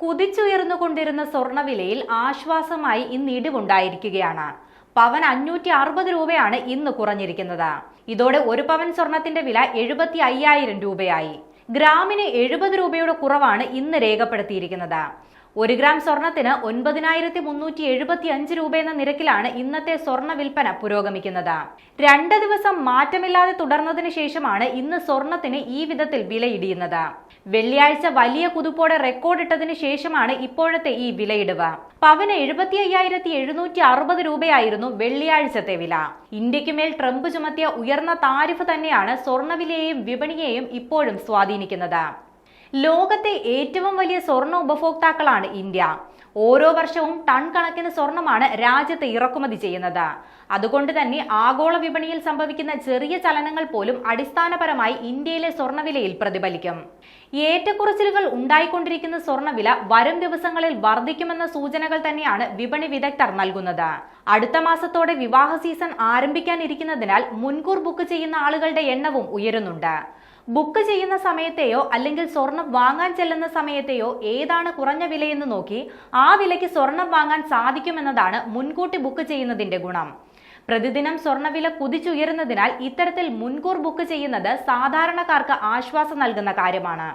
കുതിച്ചുയർന്നുകൊണ്ടിരുന്ന സ്വർണവിലയിൽ ആശ്വാസമായി ഇന്ന് ഇടിവുണ്ടായിരിക്കുകയാണ്. പവൻ 560 രൂപയാണ് ഇന്ന് കുറഞ്ഞിരിക്കുന്നത്. ഇതോടെ ഒരു പവൻ സ്വർണത്തിന്റെ വില 75,000 രൂപയായി. ഗ്രാമിന് 70 രൂപയുടെ കുറവാണ് ഇന്ന് രേഖപ്പെടുത്തിയിരിക്കുന്നത്. 1 ഗ്രാം സ്വർണത്തിന് 9,375 രൂപ എന്ന നിരക്കിലാണ് ഇന്നത്തെ സ്വർണ്ണ വിൽപ്പന പുരോഗമിക്കുന്നത്. 2 ദിവസം മാറ്റമില്ലാതെ തുടർന്നതിന് ശേഷമാണ് ഇന്ന് സ്വർണത്തിന് ഈ വിധത്തിൽ വിലയിടിയുന്നത്. വെള്ളിയാഴ്ച വലിയ കുതിപ്പോടെ റെക്കോർഡിട്ടതിന് ശേഷമാണ് ഇപ്പോഴത്തെ ഈ വിലയിടിവ്. പവന് 75,760 രൂപയായിരുന്നു വെള്ളിയാഴ്ചത്തെ വില. ഇന്ത്യക്കുമേൽ ട്രംപ് ചുമത്തിയ ഉയർന്ന താരിഫ് തന്നെയാണ് സ്വർണ്ണവിലയെയും വിപണിയെയും ഇപ്പോഴും സ്വാധീനിക്കുന്നത്. ലോകത്തെ ഏറ്റവും വലിയ സ്വർണ്ണ ഉപഭോക്താക്കളാണ് ഇന്ത്യ. ഓരോ വർഷവും ടൺ കണക്കിന് സ്വർണമാണ് രാജ്യത്ത് ഇറക്കുമതി ചെയ്യുന്നത്. അതുകൊണ്ട് തന്നെ ആഗോള വിപണിയിൽ സംഭവിക്കുന്ന ചെറിയ ചലനങ്ങൾ പോലും അടിസ്ഥാനപരമായി ഇന്ത്യയിലെ സ്വർണ്ണവിലയിൽ പ്രതിഫലിക്കും. ഏറ്റക്കുറച്ചിലുകൾ ഉണ്ടായിക്കൊണ്ടിരിക്കുന്ന സ്വർണ്ണവില വരും ദിവസങ്ങളിൽ വർദ്ധിക്കുമെന്ന സൂചനകൾ തന്നെയാണ് വിപണി വിദഗ്ധർ നൽകുന്നത്. അടുത്ത മാസത്തോടെ വിവാഹ സീസൺ ആരംഭിക്കാനിരിക്കുന്നതിനാൽ മുൻകൂർ ബുക്ക് ചെയ്യുന്ന ആളുകളുടെ എണ്ണവും ഉയരുന്നുണ്ട്. ബുക്ക് ചെയ്യുന്ന സമയത്തെയോ അല്ലെങ്കിൽ സ്വർണം വാങ്ങാൻ ചെല്ലുന്ന സമയത്തെയോ ഏതാണ് കുറഞ്ഞ വിലയെന്ന് നോക്കി ആ വിലയ്ക്ക് സ്വർണം വാങ്ങാൻ സാധിക്കുമെന്നതാണ് മുൻകൂട്ടി ബുക്ക് ചെയ്യുന്നതിന്റെ ഗുണം. പ്രതിദിനം സ്വർണ്ണവില കുതിച്ചുയരുന്നതിനാൽ ഇത്തരത്തിൽ മുൻകൂർ ബുക്ക് ചെയ്യുന്നത് സാധാരണക്കാർക്ക് ആശ്വാസം നൽകുന്ന കാര്യമാണ്.